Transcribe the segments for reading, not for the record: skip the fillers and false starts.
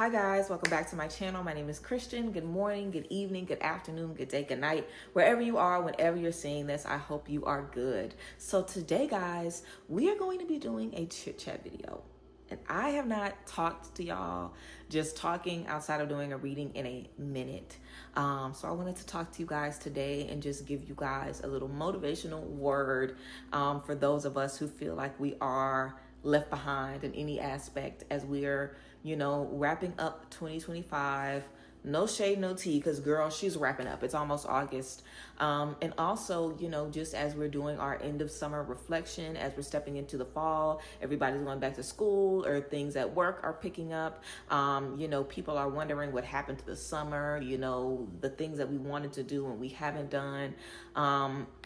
Hi guys, welcome back to my channel. My name is Christian. Good morning, good evening, good afternoon, good day, good night. Wherever you are, whenever you're seeing this, I hope you are good. So today guys, we are going to be doing a chit chat video. And I have not talked to y'all, just talking outside of doing a reading in a minute. So I wanted to talk to you guys today and just give you guys a little motivational word for those of us who feel like we are left behind in any aspect as we're, wrapping up 2025. No shade, no tea, because girl, she's wrapping up. It's almost August. And also, just as we're doing our end of summer reflection, as we're stepping into the fall, everybody's going back to school or things at work are picking up. People are wondering what happened to the summer, the things that we wanted to do and we haven't done.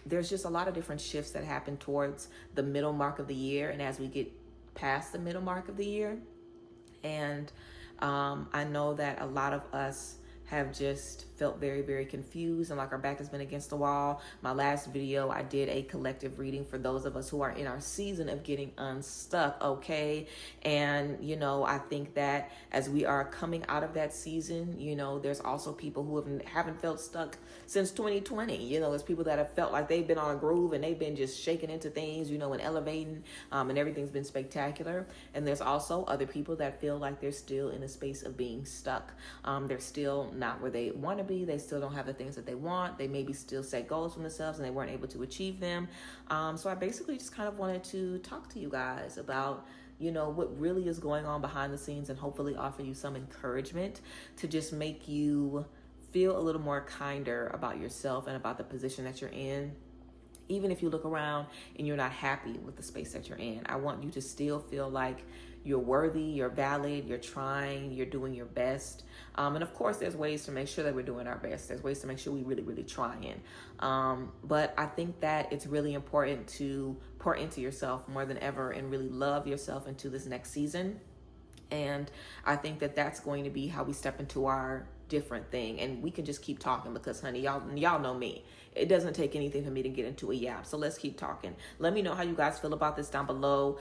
There's just a lot of different shifts that happen towards the middle mark of the year. And as we get past the middle mark of the year, and I know that a lot of us have just felt very, very confused and like our back has been against the wall. My last video, I did a collective reading for those of us who are in our season of getting unstuck, okay? And, I think that as we are coming out of that season, there's also people who haven't felt stuck since 2020. There's people that have felt like they've been on a groove and they've been just shaking into things, and elevating, and everything's been spectacular. And there's also other people that feel like they're still in a space of being stuck. They're still not where they want to be. They still don't have the things that they want. They maybe still set goals for themselves and they weren't able to achieve them. So I basically just kind of wanted to talk to you guys about what really is going on behind the scenes and hopefully offer you some encouragement to just make you feel a little more kinder about yourself and about the position that you're in. Even if you look around and you're not happy with the space that you're in, I want you to still feel like you're worthy, you're valid, you're trying, you're doing your best. And of course, there's ways to make sure that we're doing our best. There's ways to make sure we really, really trying. But I think that it's really important to pour into yourself more than ever and really love yourself into this next season. And I think that that's going to be how we step into our different thing. And we can just keep talking because, honey, y'all know me. It doesn't take anything for me to get into a yap. So let's keep talking. Let me know how you guys feel about this down below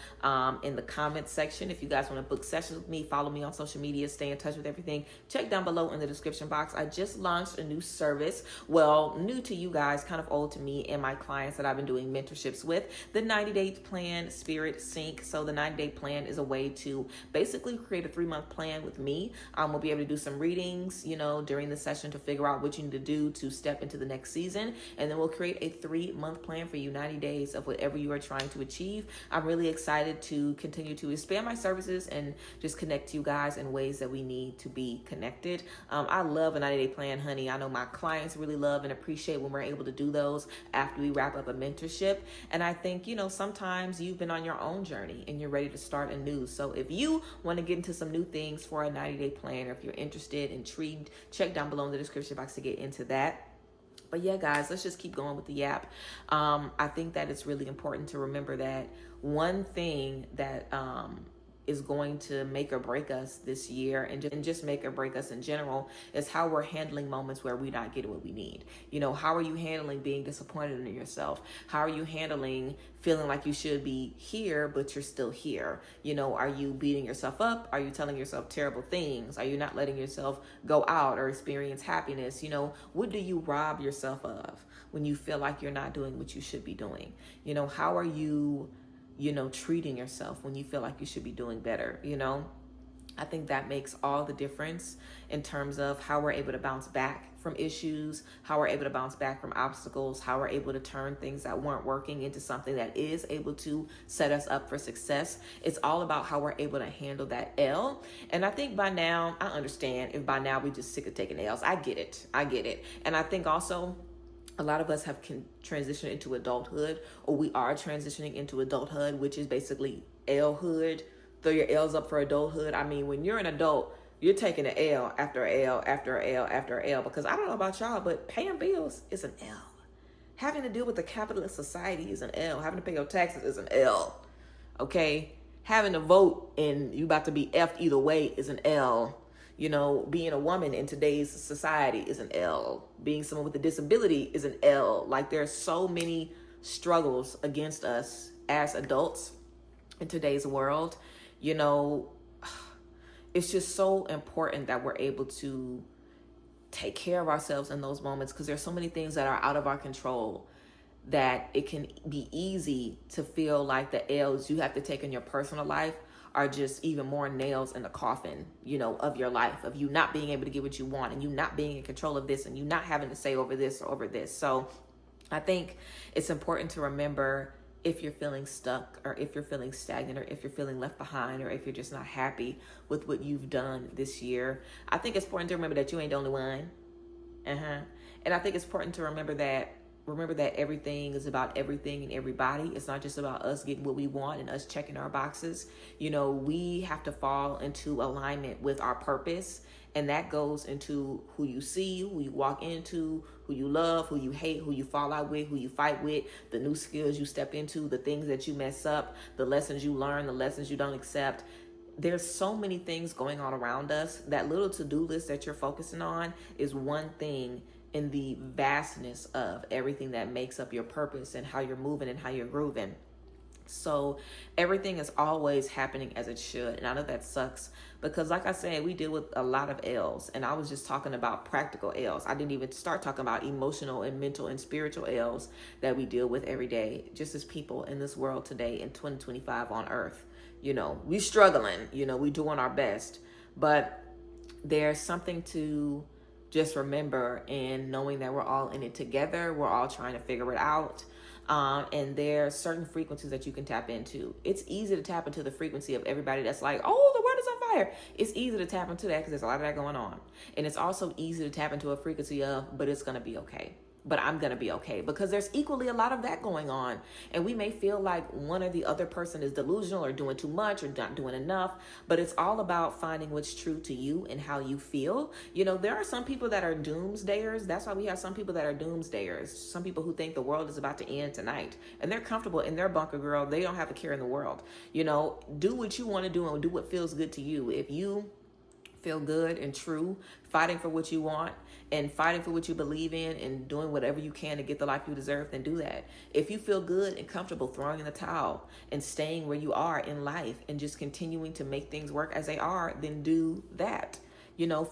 in the comment section. If you guys want to book sessions with me, follow me on social media, stay in touch with everything, check down below in the description box. I just launched a new service. Well, new to you guys, kind of old to me and my clients that I've been doing mentorships with. The 90-day plan, Spirit Sync. So the 90-day plan is a way to basically create a 3-month plan with me. We'll be able to do some readings, during the session to figure out what you need to do to step into the next season. And then we'll create a 3-month plan for you, 90 days of whatever you are trying to achieve. I'm really excited to continue to expand my services and just connect to you guys in ways that we need to be connected. I love a 90-day plan, honey. I know my clients really love and appreciate when we're able to do those after we wrap up a mentorship. And I think, sometimes you've been on your own journey and you're ready to start anew. So if you want to get into some new things for a 90-day plan, or if you're interested, intrigued, check down below in the description box to get into that. But yeah, guys, let's just keep going with the yap. I think that it's really important to remember that one thing that is going to make or break us this year and just make or break us in general is how we're handling moments where we're not getting what we need. How are you handling being disappointed in yourself? How are you handling feeling like you should be here, but you're still here? Are you beating yourself up? Are you telling yourself terrible things? Are you not letting yourself go out or experience happiness? What do you rob yourself of when you feel like you're not doing what you should be doing? How are you treating yourself when you feel like you should be doing better? I think that makes all the difference in terms of how we're able to bounce back from issues, how we're able to bounce back from obstacles, how we're able to turn things that weren't working into something that is able to set us up for success. It's all about how we're able to handle that L. And I think by now, I understand if by now we just sick of taking L's. I get it. And I think also, a lot of us have transitioned into adulthood, or we are transitioning into adulthood, which is basically L-hood. Throw your L's up for adulthood. I mean, when you're an adult, you're taking an L after L after L after L, because I don't know about y'all, but paying bills is an L. Having to deal with the capitalist society is an L. Having to pay your taxes is an L. Okay? Having to vote and you about to be F'd either way is an L. Being a woman in today's society is an L. Being someone with a disability is an L. Like, there are so many struggles against us as adults in today's world. it's just so important that we're able to take care of ourselves in those moments, because there's so many things that are out of our control that it can be easy to feel like the L's you have to take in your personal life are just even more nails in the coffin, of your life, of you not being able to get what you want, and you not being in control of this, and you not having to say over this or over this. So I think it's important to remember, if you're feeling stuck, or if you're feeling stagnant, or if you're feeling left behind, or if you're just not happy with what you've done this year, I think it's important to remember that you ain't the only one. And I think it's important to remember that everything is about everything and everybody. It's not just about us getting what we want and us checking our boxes. We have to fall into alignment with our purpose. And that goes into who you see, who you walk into, who you love, who you hate, who you fall out with, who you fight with, the new skills you step into, the things that you mess up, the lessons you learn, the lessons you don't accept. There's so many things going on around us. That little to-do list that you're focusing on is one thing in the vastness of everything that makes up your purpose and how you're moving and how you're grooving. So everything is always happening as it should. And I know that sucks, because like I said, we deal with a lot of L's, and I was just talking about practical L's. I didn't even start talking about emotional and mental and spiritual L's that we deal with every day, just as people in this world today in 2025 on earth. We struggling, we doing our best, but there's something to just remember, and knowing that we're all in it together. We're all trying to figure it out. And there are certain frequencies that you can tap into. It's easy to tap into the frequency of everybody that's like, oh, the world is on fire. It's easy to tap into that because there's a lot of that going on. And it's also easy to tap into a frequency of, but it's going to be okay. But I'm going to be okay, because there's equally a lot of that going on. And we may feel like one or the other person is delusional or doing too much or not doing enough, but it's all about finding what's true to you and how you feel. There are some people that are doomsdayers. That's why we have some people that are doomsdayers. Some people who think the world is about to end tonight, and they're comfortable in their bunker, girl. They don't have a care in the world. Do what you want to do and do what feels good to you. If you feel good and true, fighting for what you want and fighting for what you believe in and doing whatever you can to get the life you deserve, then do that. If you feel good and comfortable throwing in the towel and staying where you are in life and just continuing to make things work as they are, then do that.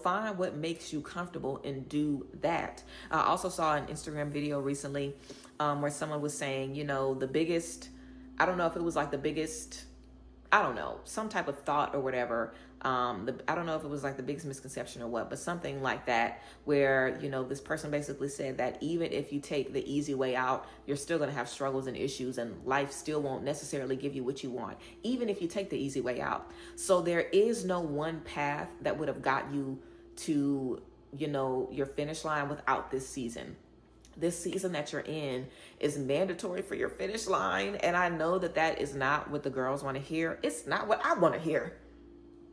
Find what makes you comfortable and do that. I also saw an Instagram video recently where someone was saying, the biggest, I don't know if it was like the biggest, I don't know, some type of thought or whatever. I don't know if it was like the biggest misconception or what, but something like that, where, this person basically said that even if you take the easy way out, you're still going to have struggles and issues, and life still won't necessarily give you what you want, even if you take the easy way out. So there is no one path that would have got you to, your finish line without this season. This season that you're in is mandatory for your finish line. And I know that is not what the girls want to hear. It's not what I want to hear.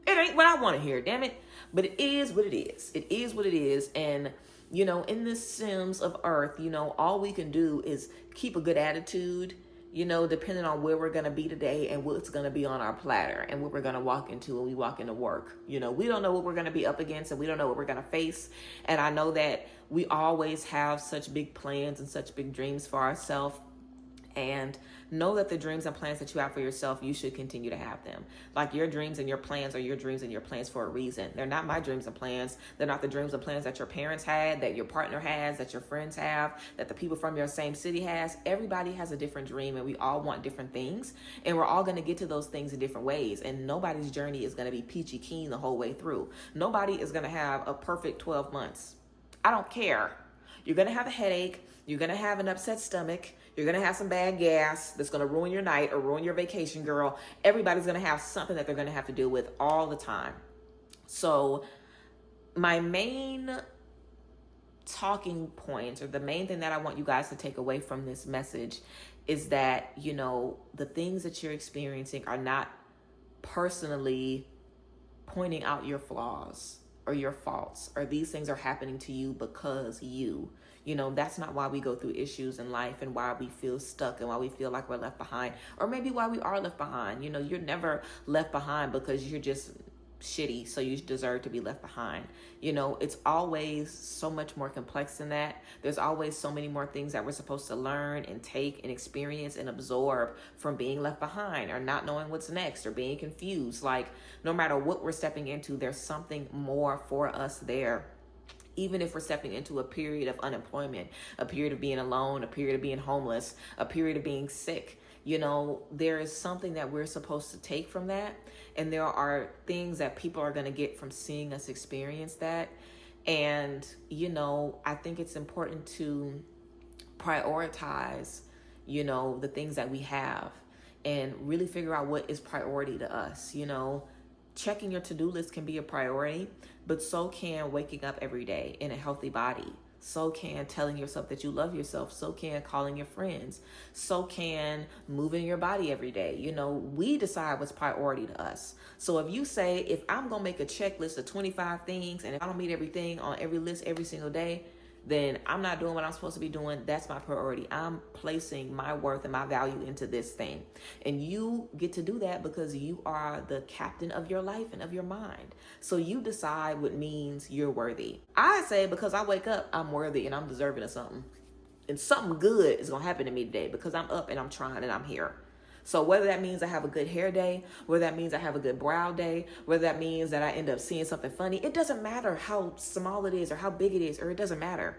It ain't what I want to hear, damn it. But it is what it is. It is what it is. And, in this Sims of Earth, all we can do is keep a good attitude, depending on where we're going to be today and what's going to be on our platter and what we're going to walk into when we walk into work. We don't know what we're going to be up against, and we don't know what we're going to face. And I know that we always have such big plans and such big dreams for ourselves. And know that the dreams and plans that you have for yourself, you should continue to have them. Like, your dreams and your plans are your dreams and your plans for a reason. They're not my dreams and plans. They're not the dreams and plans that your parents had, that your partner has, that your friends have, that the people from your same city has. Everybody has a different dream, and we all want different things. And we're all going to get to those things in different ways. And nobody's journey is going to be peachy keen the whole way through. Nobody is going to have a perfect 12 months. I don't care. You're going to have a headache. You're going to have an upset stomach. You're going to have some bad gas that's going to ruin your night or ruin your vacation, girl. Everybody's going to have something that they're going to have to deal with all the time. So my main talking point, or the main thing that I want you guys to take away from this message, is that, the things that you're experiencing are not personally pointing out your flaws or your faults, or these things are happening to you because that's not why we go through issues in life, and why we feel stuck, and why we feel like we're left behind, or maybe why we are left behind. You're never left behind because you're just shitty, so you deserve to be left behind. You know, it's always so much more complex than that. There's always so many more things that we're supposed to learn and take and experience and absorb from being left behind or not knowing what's next or being confused. Like, no matter what we're stepping into, there's something more for us there. Even if we're stepping into a period of unemployment, a period of being alone, a period of being homeless, a period of being sick, you know, there is something that we're supposed to take from that. And there are things that people are going to get from seeing us experience that. And, you know, I think it's important to prioritize, you know, the things that we have and really figure out what is priority to us. You know, checking your to-do list can be a priority, but so can waking up every day in a healthy body. So can telling yourself that you love yourself. So can calling your friends. So can moving your body every day. You know, we decide what's priority to us. So if you say, if I'm going to make a checklist of 25 things and if I don't meet everything on every list every single day, then I'm not doing what I'm supposed to be doing. That's my priority. I'm placing my worth and my value into this thing. And you get to do that because you are the captain of your life and of your mind. So you decide what means you're worthy. I say because I wake up, I'm worthy and I'm deserving of something. And something good is going to happen to me today because I'm up and I'm trying and I'm here. So whether that means I have a good hair day, whether that means I have a good brow day, whether that means that I end up seeing something funny, it doesn't matter how small it is or how big it is, or it doesn't matter.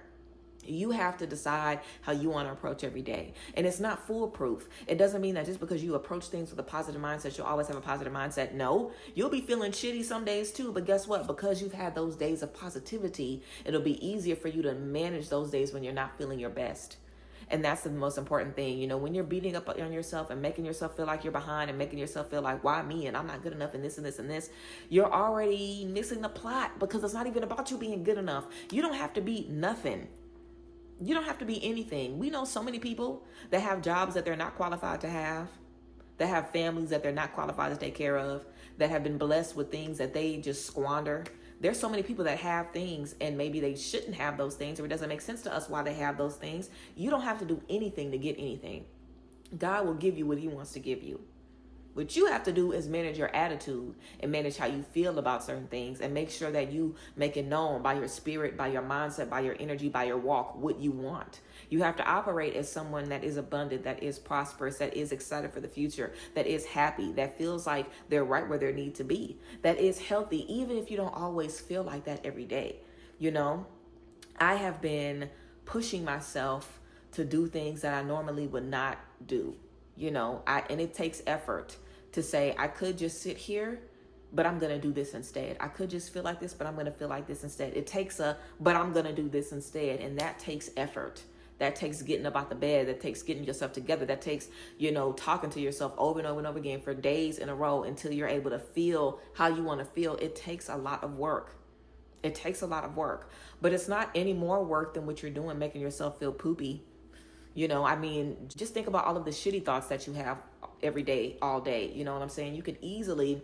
You have to decide how you want to approach every day. And it's not foolproof. It doesn't mean that just because you approach things with a positive mindset, you'll always have a positive mindset. No, you'll be feeling shitty some days too. But guess what? Because you've had those days of positivity, it'll be easier for you to manage those days when you're not feeling your best. And that's the most important thing. You know, when you're beating up on yourself and making yourself feel like you're behind and making yourself feel like, why me? And I'm not good enough in this and this and this. You're already missing the plot because it's not even about you being good enough. You don't have to be nothing. You don't have to be anything. We know so many people that have jobs that they're not qualified to have, that have families that they're not qualified to take care of, that have been blessed with things that they just squander. There's so many people that have things and maybe they shouldn't have those things, or it doesn't make sense to us why they have those things. You don't have to do anything to get anything. God will give you what he wants to give you. What you have to do is manage your attitude and manage how you feel about certain things and make sure that you make it known by your spirit, by your mindset, by your energy, by your walk, what you want. You have to operate as someone that is abundant, that is prosperous, that is excited for the future, that is happy, that feels like they're right where they need to be, that is healthy, even if you don't always feel like that every day. You know, I have been pushing myself to do things that I normally would not do. You know, and it takes effort to say, I could just sit here, but I'm going to do this instead. I could just feel like this, but I'm going to feel like this instead. It takes but I'm going to do this instead. And that takes effort. That takes getting up out the bed. That takes getting yourself together. That takes, you know, talking to yourself over and over and over again for days in a row until you're able to feel how you want to feel. It takes a lot of work. It takes a lot of work, but it's not any more work than what you're doing, making yourself feel poopy. You know, I mean, just think about all of the shitty thoughts that you have every day, all day. You know what I'm saying? You could easily,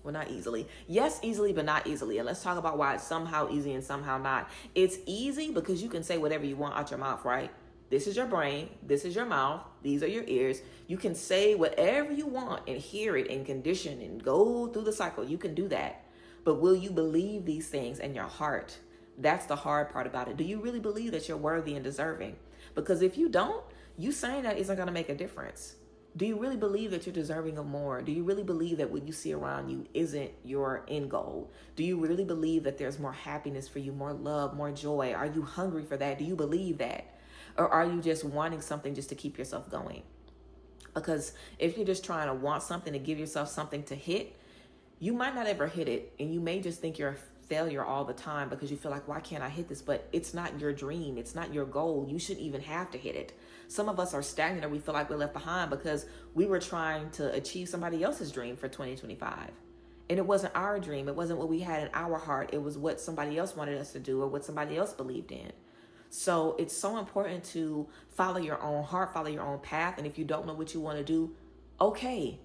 well, not easily. Yes, easily, but not easily. And let's talk about why it's somehow easy and somehow not. It's easy because you can say whatever you want out your mouth, right? This is your brain. This is your mouth. These are your ears. You can say whatever you want and hear it and condition and go through the cycle. You can do that. But will you believe these things in your heart? That's the hard part about it. Do you really believe that you're worthy and deserving? Because if you don't, you saying that isn't going to make a difference. Do you really believe that you're deserving of more? Do you really believe that what you see around you isn't your end goal? Do you really believe that there's more happiness for you, more love, more joy? Are you hungry for that? Do you believe that? Or are you just wanting something just to keep yourself going? Because if you're just trying to want something to give yourself something to hit, you might not ever hit it. And you may just think you're a failure all the time because you feel like, why can't I hit this? But it's not your dream. It's not your goal. You shouldn't even have to hit it. Some of us are stagnant or we feel like we're left behind because we were trying to achieve somebody else's dream for 2025. And it wasn't our dream. It wasn't what we had in our heart. It was what somebody else wanted us to do or what somebody else believed in. So it's so important to follow your own heart, follow your own path. And if you don't know what you want to do, okay,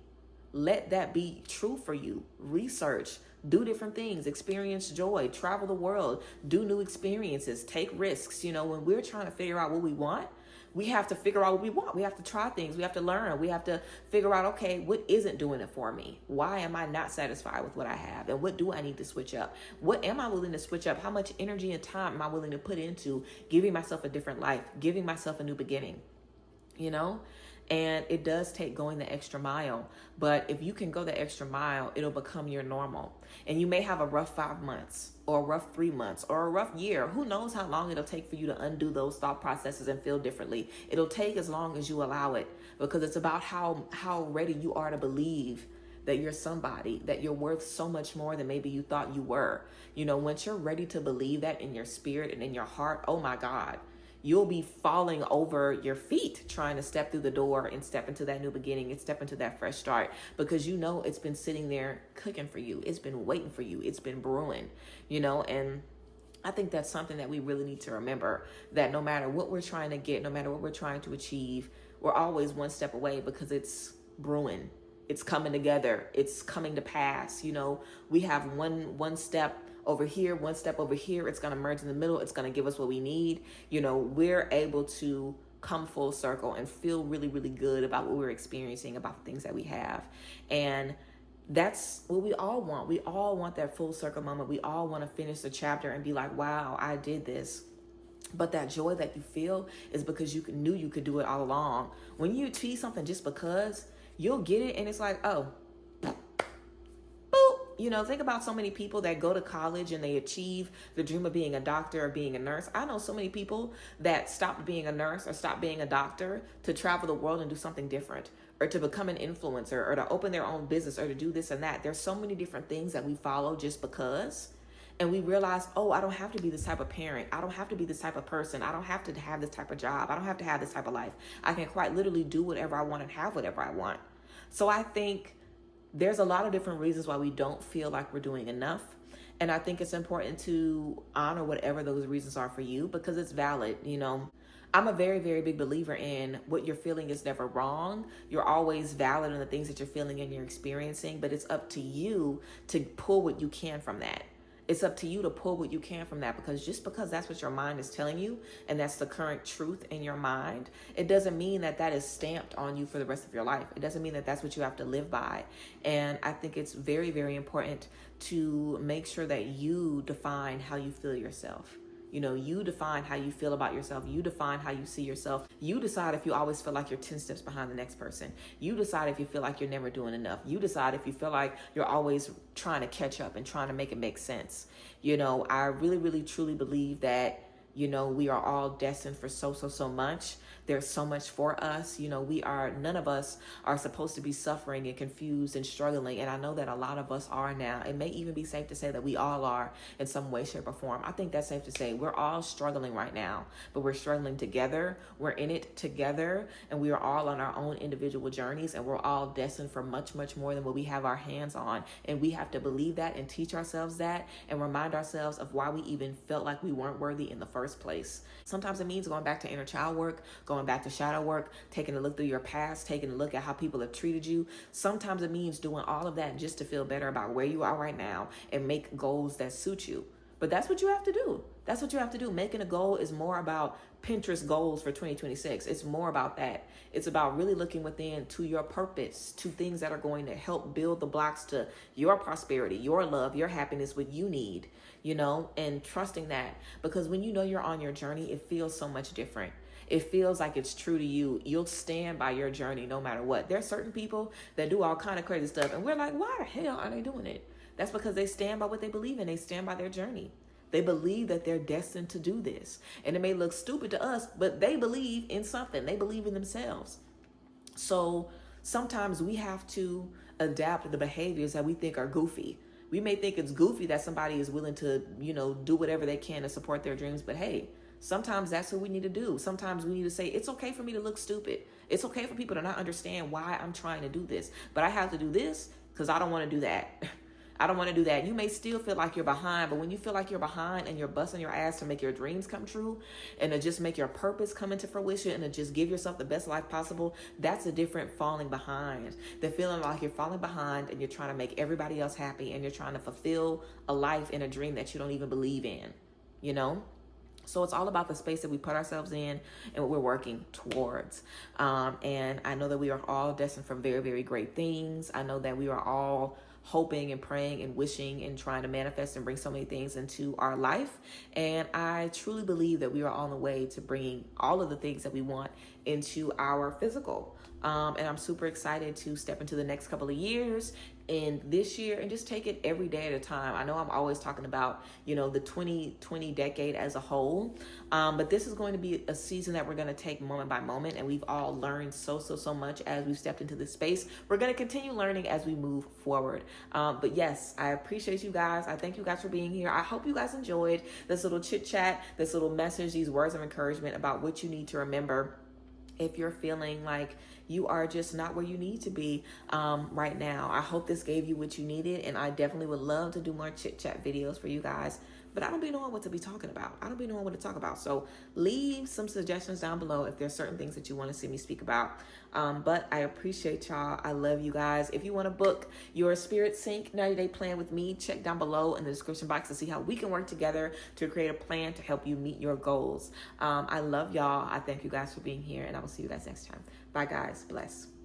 let that be true for you. Research, do different things, experience joy, travel the world, do new experiences, take risks. You know, when we're trying to figure out what we want, we have to figure out what we want. We have to try things. We have to learn. We have to figure out, okay, what isn't doing it for me? Why am I not satisfied with what I have? And what do I need to switch up? What am I willing to switch up? How much energy and time am I willing to put into giving myself a different life, giving myself a new beginning? You know? And it does take going the extra mile. But if you can go the extra mile, it'll become your normal. And you may have a rough 5 months or a rough 3 months or a rough year. Who knows how long it'll take for you to undo those thought processes and feel differently. It'll take as long as you allow it, because it's about how ready you are to believe that you're somebody, that you're worth so much more than maybe you thought you were. You know, once you're ready to believe that in your spirit and in your heart, oh my God, you'll be falling over your feet trying to step through the door and step into that new beginning and step into that fresh start, because you know it's been sitting there cooking for you. It's been waiting for you. It's been brewing, you know. And I think that's something that we really need to remember, that no matter what we're trying to get, no matter what we're trying to achieve, we're always one step away, because it's brewing. It's coming together. It's coming to pass. You know, we have one step over here, one step over here. It's going to merge in the middle. It's going to give us what we need. You know, we're able to come full circle and feel really, really good about what we're experiencing, about the things that we have. And that's what we all want. We all want that full circle moment. We all want to finish the chapter and be like, wow, I did this. But that joy that you feel is because you knew you could do it all along. When you achieve something just because, you'll get it and it's like, oh, boop. You know, think about so many people that go to college and they achieve the dream of being a doctor or being a nurse. I know so many people that stopped being a nurse or stopped being a doctor to travel the world and do something different, or to become an influencer, or to open their own business, or to do this and that. There's so many different things that we follow just because. And we realize, oh, I don't have to be this type of parent. I don't have to be this type of person. I don't have to have this type of job. I don't have to have this type of life. I can quite literally do whatever I want and have whatever I want. So I think there's a lot of different reasons why we don't feel like we're doing enough. And I think it's important to honor whatever those reasons are for you, because it's valid. You know, I'm a very, very big believer in what you're feeling is never wrong. You're always valid in the things that you're feeling and you're experiencing, but it's up to you to pull what you can from that. It's up to you to pull what you can from that, because just because that's what your mind is telling you and that's the current truth in your mind, it doesn't mean that that is stamped on you for the rest of your life. It doesn't mean that that's what you have to live by. And I think it's very, very important to make sure that you define how you feel yourself. You know, you define how you feel about yourself. You define how you see yourself. You decide if you always feel like you're 10 steps behind the next person. You decide if you feel like you're never doing enough. You decide if you feel like you're always trying to catch up and trying to make it make sense. You know, I really, really, truly believe that, you know, we are all destined for so much. There's so much for us. You know, none of us are supposed to be suffering and confused and struggling. And I know that a lot of us are now. It may even be safe to say that we all are in some way, shape, or form. I think that's safe to say. We're all struggling right now, but we're struggling together. We're in it together, and we are all on our own individual journeys, and we're all destined for much, much more than what we have our hands on. And we have to believe that and teach ourselves that and remind ourselves of why we even felt like we weren't worthy in the first place. Sometimes it means going back to inner child work, going back to shadow work, taking a look through your past, taking a look at how people have treated you. Sometimes it means doing all of that just to feel better about where you are right now and make goals that suit you. But that's what you have to do. That's what you have to do. Making a goal is more about Pinterest goals for 2026. It's more about that. It's about really looking within to your purpose, to things that are going to help build the blocks to your prosperity, your love, your happiness, what you need, you know, and trusting that. Because when you know you're on your journey, it feels so much different. It feels like it's true to you. You'll stand by your journey no matter what. There's certain people that do all kind of crazy stuff, and we're like, why the hell are they doing it? That's because they stand by what they believe in. They stand by their journey. They believe that they're destined to do this. And it may look stupid to us, but they believe in something. They believe in themselves. So sometimes we have to adapt the behaviors that we think are goofy. We may think it's goofy that somebody is willing to, you know, do whatever they can to support their dreams. But hey, sometimes that's what we need to do. Sometimes we need to say, it's okay for me to look stupid. It's okay for people to not understand why I'm trying to do this. But I have to do this because I don't want to do that. I don't want to do that. You may still feel like you're behind, but when you feel like you're behind and you're busting your ass to make your dreams come true and to just make your purpose come into fruition and to just give yourself the best life possible, that's a different falling behind. The feeling like you're falling behind and you're trying to make everybody else happy and you're trying to fulfill a life and a dream that you don't even believe in, you know? So it's all about the space that we put ourselves in and what we're working towards. And I know that we are all destined for very, very great things. I know that we are all hoping and praying and wishing and trying to manifest and bring so many things into our life. And I truly believe that we are on the way to bringing all of the things that we want into our physical. And I'm super excited to step into the next couple of years in this year and just take it every day at a time. I know I'm always talking about, the 2020 decade as a whole, but this is going to be a season that we're going to take moment by moment, and we've all learned so much as we've stepped into this space. We're going to continue learning as we move forward. But yes, I appreciate you guys. I thank you guys for being here. I hope you guys enjoyed this little chit chat, this little message, these words of encouragement about what you need to remember if you're feeling like you are just not where you need to be right now. I hope this gave you what you needed, and I definitely would love to do more chit chat videos for you guys, but I don't be knowing what to be talking about. I don't be knowing what to talk about. So leave some suggestions down below if there's certain things that you want to see me speak about. But I appreciate y'all. I love you guys. If you want to book your Spirit Sync 90-day plan with me, check down below in the description box to see how we can work together to create a plan to help you meet your goals. I love y'all. I thank you guys for being here, and I will see you guys next time. Bye, guys. Bless.